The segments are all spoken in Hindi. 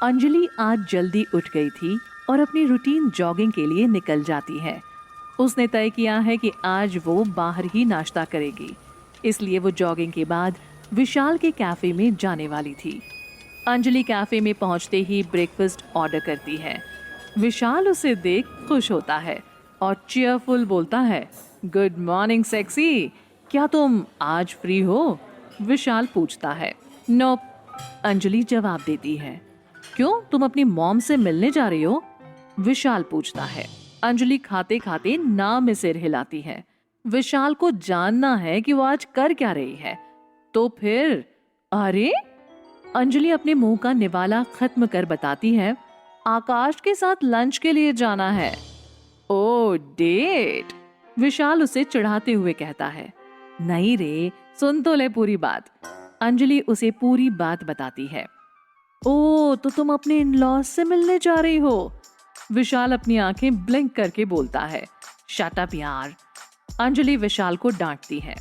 अंजलि आज जल्दी उठ गई थी और अपनी रूटीन जॉगिंग के लिए निकल जाती है। उसने तय किया है कि आज वो बाहर ही नाश्ता करेगी, इसलिए वो जॉगिंग के बाद विशाल के कैफे में जाने वाली थी। अंजलि कैफे में पहुंचते ही ब्रेकफास्ट ऑर्डर करती है। विशाल उसे देख खुश होता है और चीयरफुल बोलता है, गुड मॉर्निंग सेक्सी, क्या तुम आज फ्री हो? विशाल पूछता है। नो, अंजलि जवाब देती है। क्यों, तुम अपनी मॉम से मिलने जा रही हो? विशाल पूछता है। अंजलि खाते खाते ना में सिर हिलाती है। विशाल को जानना है कि वो आज कर क्या रही है। तो फिर अरे, अंजलि अपने मुंह का निवाला खत्म कर बताती है, आकाश के साथ लंच के लिए जाना है। ओ डेट, विशाल उसे चिढ़ाते हुए कहता है। नहीं रे, सुन तो ले पूरी बात। अंजलि उसे पूरी बात बताती है। ओ, तो तुम अपने इन-लॉज से मिलने जा रही हो? विशाल अपनी आंखें ब्लिंक करके बोलता है। शट अप यार। अंजलि विशाल को डांटती है।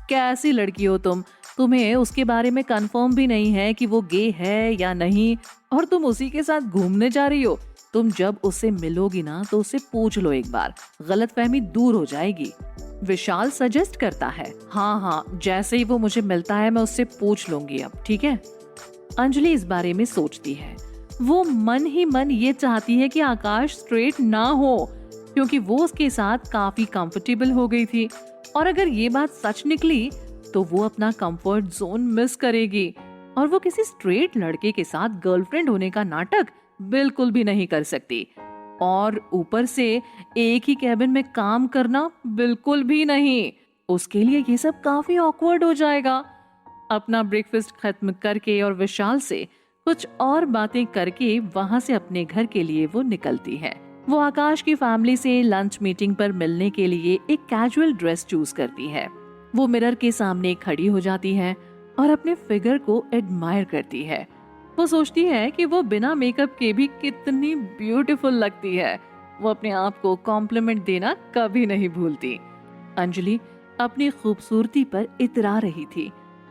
कैसी लड़की हो तुम? तुम्हें उसके बारे में कंफर्म भी नहीं है कि वो गे है या नहीं, और तुम उसी के साथ घूमने जा रही हो। तुम जब उससे मिलोगी ना तो उससे पूछ लो एक बार, गलतफहमी दूर हो जाएगी। विशाल सजेस्ट करता है। हाँ, जैसे ही वो मुझे मिलता है मैं उससे पूछ लूंगी अब, ठीक है? अंजलि इस बारे में सोचती है। वो मन ही मन ये चाहती है कि आकाश स्ट्रेट ना हो, क्योंकि वो उसके साथ काफी कंफर्टेबल हो गई थी, और अगर ये बात सच निकली तो वो अपना कंफर्ट जोन मिस करेगी और वो किसी स्ट्रेट लड़के के साथ गर्लफ्रेंड होने का नाटक बिल्कुल भी नहीं कर सकती। और ऊपर से एक ही कैबिन में काम करना बिल्कुल भी नहीं। उसके लिए ये सब काफी ऑकवर्ड हो जाएगा। अपना ब्रेकफास्ट खत्म करके और विशाल से कुछ और बातें करके वहां से अपने घर के लिए वो निकलती है। वो आकाश की फैमिली से लंच मीटिंग पर मिलने के लिए एक कैजुअल ड्रेस चूज करती है। वो मिरर के सामने खड़ी हो जाती है और अपने फिगर को एडमायर करती है। वो सोचती है कि वो बिना मेकअप के भी कितनी ब्यूटीफुल लगती है। वो अपने आप को कॉम्प्लीमेंट देना कभी नहीं भूलती। अंजलि अपनी खूबसूरती पर इतरा रही थी,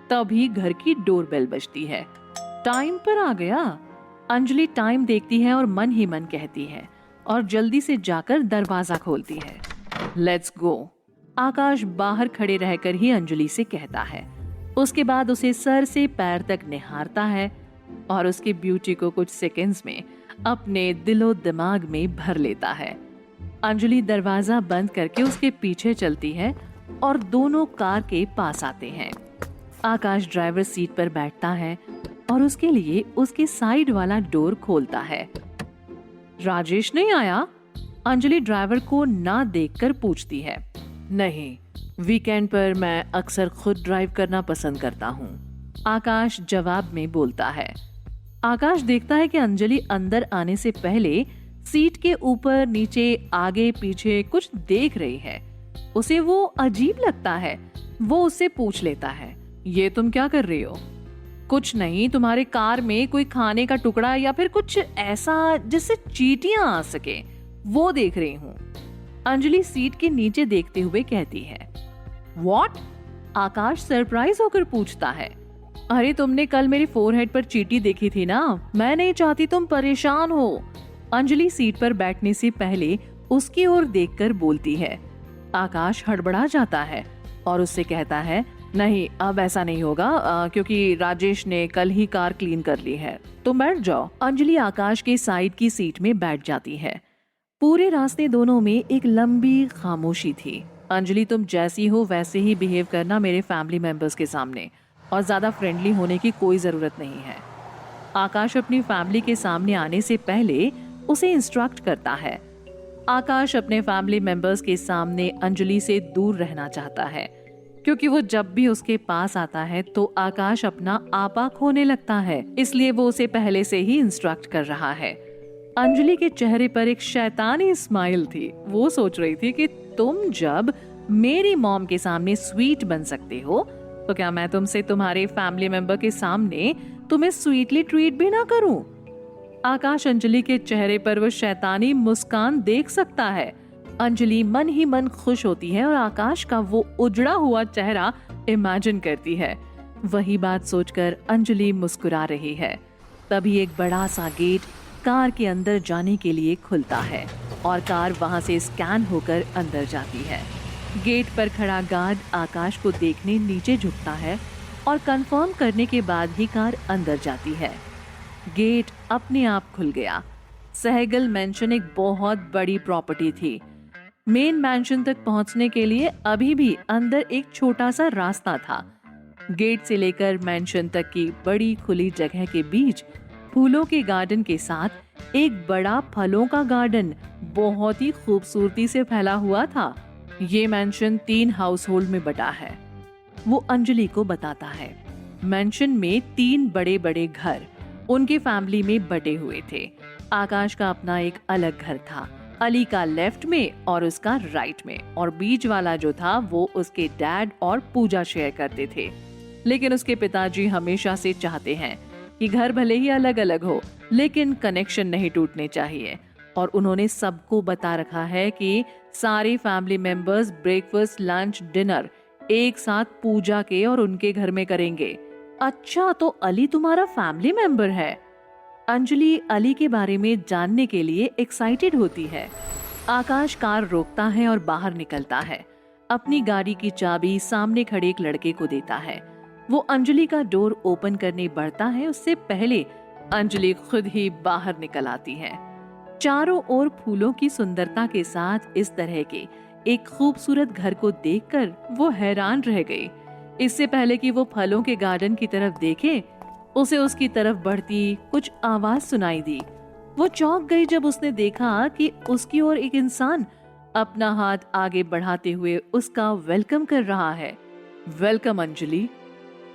तभी घर की डोरबेल बजती है। टाइम पर आ गया। अंजलि टाइम देखती है और मन ही मन कहती है और जल्दी से जाकर दरवाजा खोलती है। Let's go. आकाश बाहर खड़े रहकर ही अंजलि से कहता है। उसके बाद उसे सर से पैर तक निहारता है और उसकी ब्यूटी को कुछ सेकंड्स में अपने दिलो दिमाग में भर लेता है। अंजलि दरवाजा बंद करके उसके पीछे चलती है और दोनों कार के पास आते हैं। आकाश ड्राइवर सीट पर बैठता है और उसके लिए उसके साइड वाला डोर खोलता है। राजेश नहीं आया? अंजलि ड्राइवर को ना देखकर पूछती है। नहीं, वीकेंड पर मैं अक्सर खुद ड्राइव करना पसंद करता हूँ, आकाश जवाब में बोलता है। आकाश देखता है कि अंजलि अंदर आने से पहले सीट के ऊपर नीचे आगे पीछे कुछ देख रही है। उसे वो अजीब लगता है। वो उससे पूछ लेता है, ये तुम क्या कर रही हो? कुछ नहीं, तुम्हारे कार में कोई खाने का टुकड़ा या फिर कुछ ऐसा जिससे चींटियां आ सके, वो देख रही हूँ, अंजलि सीट के नीचे देखते हुए कहती है। व्हाट? आकाश सरप्राइज होकर पूछता है। अरे, तुमने कल मेरी फोरहेड पर चींटी देखी थी ना, मैं नहीं चाहती तुम परेशान हो, अंजलि सीट पर बैठने से पहले उसकी ओर देखकर बोलती है। आकाश हड़बड़ा जाता है और उससे कहता है, नहीं, अब ऐसा नहीं होगा, क्योंकि राजेश ने कल ही कार क्लीन कर ली है, तुम बैठ जाओ। अंजलि आकाश के साइड की सीट में बैठ जाती है। पूरे रास्ते दोनों में एक लंबी खामोशी थी। अंजलि, तुम जैसी हो वैसे ही बिहेव करना मेरे फैमिली मेंबर्स के सामने, और ज्यादा फ्रेंडली होने की कोई जरूरत नहीं है। आकाश अपनी फैमिली के सामने आने से पहले उसे इंस्ट्रक्ट करता है। आकाश अपने फैमिली मेंबर्स के सामने अंजलि से दूर रहना चाहता है, क्योंकि वो जब भी उसके पास आता है तो आकाश अपना आपा खोने लगता है, इसलिए वो उसे पहले से ही इंस्ट्रक्ट कर रहा है। अंजलि के चेहरे पर एक शैतानी स्माइल थी। वो सोच रही थी कि तुम जब मेरी मॉम के सामने स्वीट बन सकते हो, तो क्या मैं तुमसे तुम्हारे फैमिली मेंबर के सामने तुम्हें स्वीटली ट्रीट भी ना करूं? आकाश अंजलि के चेहरे पर वो शैतानी मुस्कान देख सकता है। अंजलि मन ही मन खुश होती है और आकाश का वो उजड़ा हुआ चेहरा इमेजिन करती है। वही बात सोचकर अंजलि मुस्कुरा रही है। तभी एक बड़ा सा गेट कार के अंदर जाने के लिए खुलता है और कार वहां से स्कैन होकर अंदर जाती है। गेट पर खड़ा गार्ड आकाश को देखने नीचे झुकता है और कंफर्म करने के बाद ही कार अंदर जाती है। गेट अपने आप खुल गया। सहगल मैंशन एक बहुत बड़ी प्रॉपर्टी थी। मेन मैंशन तक पहुंचने के लिए अभी भी अंदर एक छोटा सा रास्ता था। गेट से लेकर मैंशन तक की बड़ी खुली जगह के बीच फूलों के गार्डन के साथ एक बड़ा फलों का गार्डन बहुत ही खूबसूरती से फैला हुआ था। ये मैंशन 3 हाउस होल्ड में बटा है, वो अंजलि को बताता है। मैंशन में 3 बड़े बड़े घर उनके फैमिली में बटे हुए थे। आकाश का अपना एक अलग घर था, अली का लेफ्ट में और उसका राइट में, और बीच वाला जो था वो उसके डैड और पूजा शेयर करते थे। लेकिन उसके पिताजी हमेशा से चाहते हैं कि घर भले ही अलग अलग हो लेकिन कनेक्शन नहीं टूटने चाहिए, और उन्होंने सबको बता रखा है कि सारे family members breakfast, lunch, dinner एक साथ पूजा के और उनके घर में करेंगे। अच्छा, तो अली तुम्हारा फैमिली मेंबर है? अंजलि अली के बारे में जानने के लिए एक्साइटेड होती है। आकाश कार रोकता है और बाहर निकलता है। अपनी गाड़ी की चाबी सामने खड़े एक लड़के को देता है। वो अंजलि का डोर ओपन करने बढ़ता है, उससे पहले अंजलि खुद ही बाहर निकल आती है। चारों ओर फूलों की सुंदरता के साथ इस तरह के एक खूबसूरत घर को देखकर वो हैरान रह गई। इससे पहले कि वो फलों के गार्डन की तरफ देखे, उसे उसकी तरफ बढ़ती कुछ आवाज सुनाई दी। वो चौंक गई जब उसने देखा कि उसकी ओर एक इंसान अपना हाथ आगे बढ़ाते हुए उसका वेलकम कर रहा है। वेलकम अंजलि।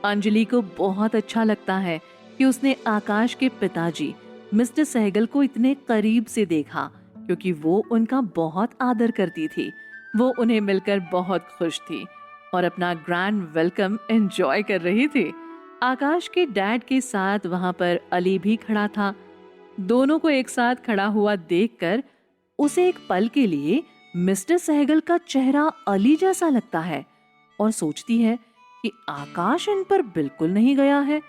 अंजलि को बहुत अच्छा लगता है कि उसने आकाश के पिताजी मिस्टर सहगल को इतने करीब से देखा, क्योंकि वो उनका बहुत आदर करती थी। वो उन्हें मिलकर बहुत खुश थी और अपना ग्रैंड वेलकम एंजॉय कर रही थी। आकाश के डैड के साथ वहां पर अली भी खड़ा था। दोनों को एक साथ खड़ा हुआ देखकर उसे एक पल के लिए मिस्टर सहगल का चेहरा अली जैसा लगता है और सोचती है कि आकाश इन पर बिल्कुल नहीं गया है।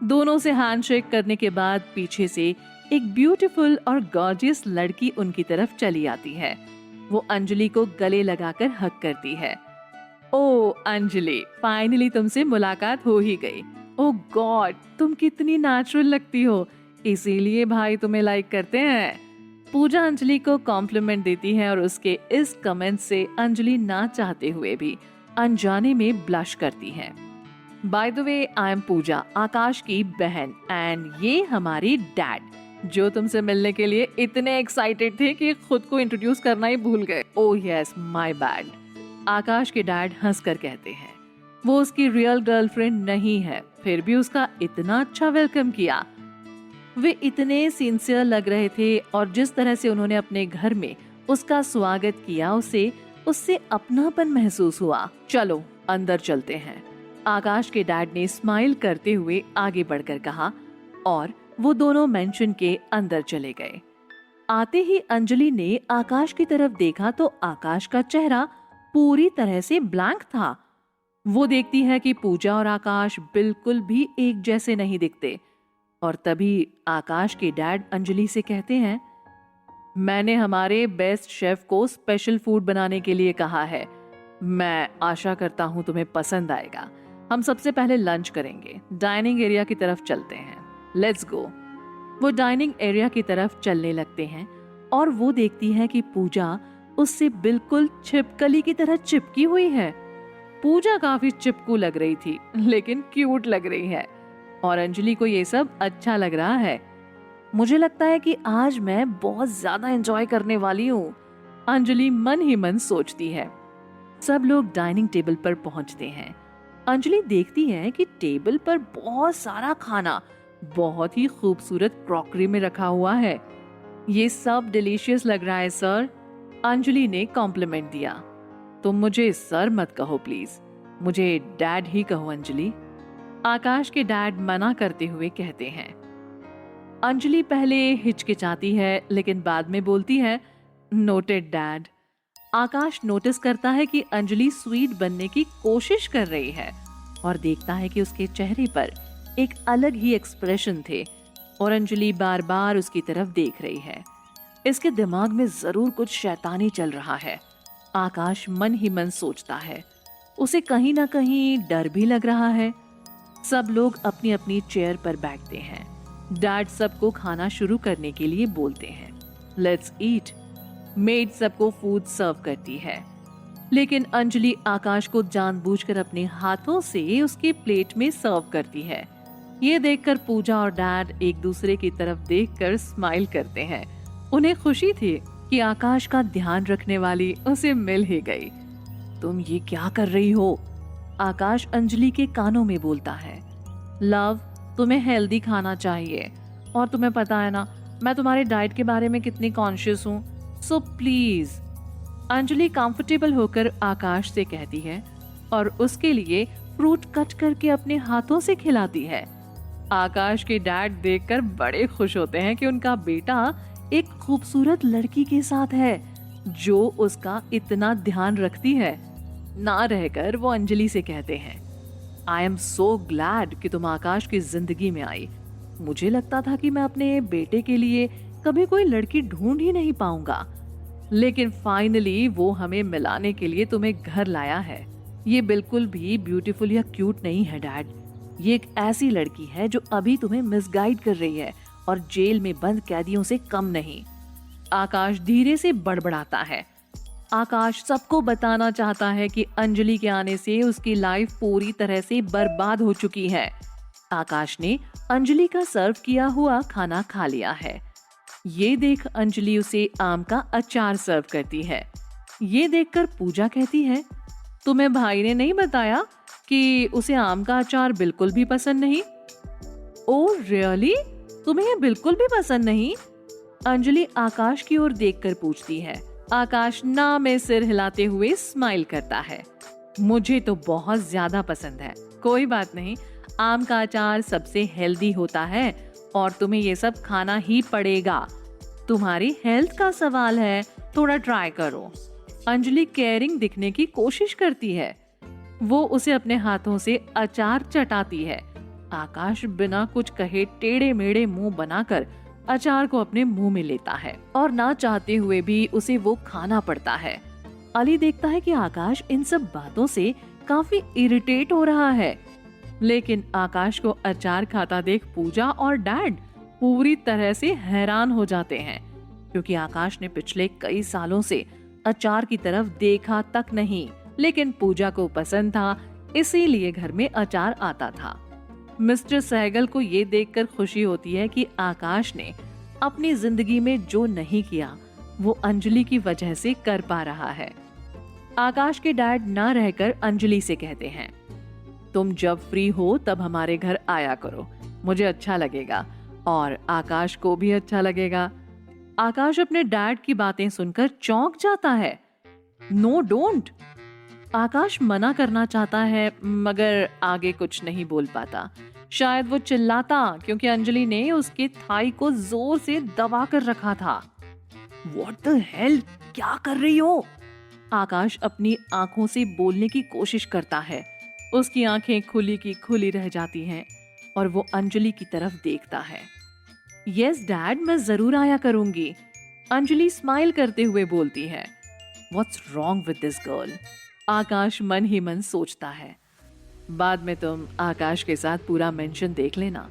दोनों से हैंडशेक करने के बाद पीछे से एक ब्यूटीफुल और गॉर्जियस लड़की उनकी तरफ चली आती है। वो अंजलि को गले लगाकर हक करती है। ओ अंजलि, फाइनली तुमसे मुलाकात हो ही गई। ओ गॉड, तुम कितनी नेचुरल लगती हो, इसीलिए भाई तुम्हें लाइक करते हैं। पूजा अंजलि को कॉम्प्लीमेंट देती है और उसके इस कमेंट से अंजलि ना चाहते हुए भी अनजाने में ब्लश करती है। By the way, I am Pooja, Akash की बहन, एंड ये हमारी डैड, जो तुमसे मिलने के लिए इतने एक्साइटेड थे कि खुद को इंट्रोड्यूस करना ही भूल गए। Oh yes, my bad. Akash के डैड हंसकर कहते हैं। वो उसकी रियल गर्लफ्रेंड नहीं है, फिर भी उसका इतना अच्छा वेलकम किया। वे इतने सिंसियर लग रहे थे और जिस तरह से उन्होंने अपने घर में उसका स्वागत किया, उसे उससे अपनापन महसूस हुआ। चलो अंदर चलते हैं, आकाश के डैड ने स्माइल करते हुए आगे बढ़कर कहा, और वो दोनों मेंशन के अंदर चले गए। आते ही अंजलि ने आकाश की तरफ देखा तो आकाश का चेहरा पूरी तरह से ब्लैंक था। वो देखती है कि पूजा और आकाश बिल्कुल भी एक जैसे नहीं दिखते, और तभी आकाश के डैड अंजलि से कहते हैं, मैंने हमारे बेस्ट शेफ को स्पेशल फूड बनाने के लिए कहा है। मैं आशा करता हूँ तुम्हें पसंद आएगा। हम सबसे पहले लंच करेंगे, डाइनिंग एरिया की तरफ चलते हैं। Let's go. वो डाइनिंग एरिया की तरफ चलने लगते हैं और वो देखती है कि पूजा उससे बिल्कुल छिपकली की तरह चिपकी हुई है। पूजा काफी चिपकू लग रही थी लेकिन क्यूट लग रही है, और अंजलि को ये सब अच्छा लग रहा है। मुझे लगता है कि आज मैं बहुत ज्यादा एंजॉय करने वाली हूँ, अंजलि मन ही मन सोचती है। सब लोग डाइनिंग टेबल पर पहुंचते हैं। अंजलि देखती है कि टेबल पर बहुत सारा खाना बहुत ही खूबसूरत क्रॉकरी में रखा हुआ है। ये सब डिलीशियस लग रहा है सर, अंजलि ने कॉम्प्लीमेंट दिया। तुम मुझे सर मत कहो प्लीज, मुझे डैड ही कहो अंजलि, आकाश के डैड मना करते हुए कहते हैं। अंजलि पहले हिचकिचाती है लेकिन बाद में बोलती है, नोटेड डैड। आकाश नोटिस करता है कि अंजलि स्वीट बनने की कोशिश कर रही है और देखता है कि उसके चेहरे पर एक अलग ही एक्सप्रेशन थे। और अंजलि बार बार उसकी तरफ देख रही है। इसके दिमाग में जरूर कुछ शैतानी चल रहा है। आकाश मन ही मन सोचता है। उसे कहीं ना कहीं डर भी लग रहा है। सब लोग अपनी अपनी चेयर पर बैठते हैं। डैड सबको खाना शुरू करने के लिए बोलते हैं। Let's eat. मेड सबको फूड सर्व करती है, लेकिन अंजलि आकाश को जानबूझकर अपने हाथों से उसके प्लेट में सर्व करती है। ये देखकर पूजा और डैड एक दूसरे की तरफ देखकर स्माइल करते हैं। उन्हें खुशी थी कि आकाश का ध्यान रखने वाली उसे मिल ही गई। तुम ये क्या कर रही हो? आकाश अंजलि के कानों में बोलता है। लव, तुम्हें हेल्दी खाना चाहिए और तुम्हें पता है ना मैं तुम्हारे डाइट के बारे में कितनी कॉन्शियस हूँ, सो प्लीज। अंजलि कंफर्टेबल होकर आकाश से कहती है और उसके लिए फ्रूट कट करके अपने हाथों से खिलाती है। आकाश के डैड देखकर बड़े खुश होते हैं कि उनका बेटा एक खूबसूरत लड़की के साथ है जो उसका इतना ध्यान रखती है। ना रहकर वो अंजलि से कहते हैं, आई एम सो ग्लैड कि तुम आकाश की जिंदगी में आई। मुझे लगता था कि मैं अपने बेटे के लिए कभी कोई लड़की ढूंढ ही नहीं पाऊंगा, लेकिन फाइनली वो हमें मिलाने के लिए तुम्हें घर लाया है। ये बिल्कुल भी ब्यूटीफुल या क्यूट नहीं है डैड। ये एक ऐसी लड़की है जो अभी तुम्हें मिसगाइड कर रही है और जेल में बंद कैदियों से कम नहीं। आकाश धीरे से बड़बड़ाता है। आकाश सबको बताना चाहता है कि अंजलि के आने से उसकी लाइफ पूरी तरह से बर्बाद हो चुकी है। आकाश ने अंजलि का सर्व किया हुआ खाना खा लिया है। ये देख अंजलि उसे आम का अचार सर्व करती है। ये देखकर पूजा कहती है, तुम्हें भाई ने नहीं बताया कि उसे आम का अचार बिल्कुल भी पसंद नहीं? Oh really? तुम्हें ये बिल्कुल भी पसंद नहीं? अंजलि आकाश की ओर देखकर पूछती है। आकाश ना में सिर हिलाते हुए स्माइल करता है। मुझे तो बहुत ज्यादा पसंद है। कोई बात नहीं, आम का अचार सबसे हेल्दी होता है और तुम्हें ये सब खाना ही पड़ेगा। तुम्हारी हेल्थ का सवाल है, थोड़ा ट्राई करो। अंजलि केयरिंग दिखने की कोशिश करती है। वो उसे अपने हाथों से अचार चटाती है। आकाश बिना कुछ कहे टेढ़े मेढ़े मुंह बनाकर अचार को अपने मुंह में लेता है और ना चाहते हुए भी उसे वो खाना पड़ता है। अली देखता है कि आकाश इन सब बातों से काफी इरिटेट हो रहा है, लेकिन आकाश को अचार खाता देख पूजा और डैड पूरी तरह से हैरान हो जाते हैं, क्योंकि आकाश ने पिछले कई सालों से अचार की तरफ देखा तक नहीं, लेकिन पूजा को पसंद था, इसीलिए घर में अचार आता था। मिस्टर सहगल को ये देखकर खुशी होती है कि आकाश ने अपनी जिंदगी में जो नहीं किया वो अंजलि की वजह से कर पा रहा है। आकाश के डैड ना रहकर अंजलि से कहते हैं, तुम जब फ्री हो तब हमारे घर आया करो, मुझे अच्छा लगेगा और आकाश को भी अच्छा लगेगा। आकाश अपने डैड की बातें सुनकर चौंक जाता है। No don't. आकाश मना करना चाहता है मगर आगे कुछ नहीं बोल पाता। शायद वो चिल्लाता क्योंकि अंजलि ने उसके थाई को जोर से दबा कर रखा था। What the hell? क्या कर रही हो? आकाश अपनी आंखों से बोलने की कोशिश करता है। उसकी आंखें खुली की खुली रह जाती हैं और वो अंजलि की तरफ देखता है। यस डैड, मैं जरूर आया करूंगी। अंजलि स्माइल करते हुए बोलती है। What's wrong with this girl? आकाश मन ही मन सोचता है। बाद में तुम आकाश के साथ पूरा मेंशन देख लेना।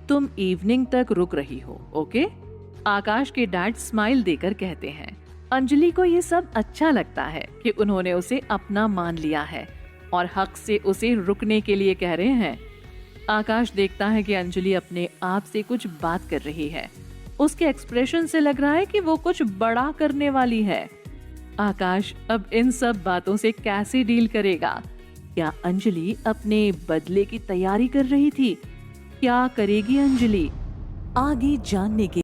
तुम इवनिंग तक रुक रही हो, ओके? आकाश के डैड स्माइल देकर कहते हैं। अंजलि को ये सब अच्छा लगता है कि उन्होंने उसे अपना मान लिया है और हक से उसे रुकने के लिए कह रहे हैं। आकाश देखता है कि अंजलि अपने आप से कुछ बात कर रही है। उसके एक्सप्रेशन से लग रहा है कि वो कुछ बड़ा करने वाली है। आकाश अब इन सब बातों से कैसे डील करेगा? क्या अंजलि अपने बदले की तैयारी कर रही थी? क्या करेगी अंजलि? आगे जानने के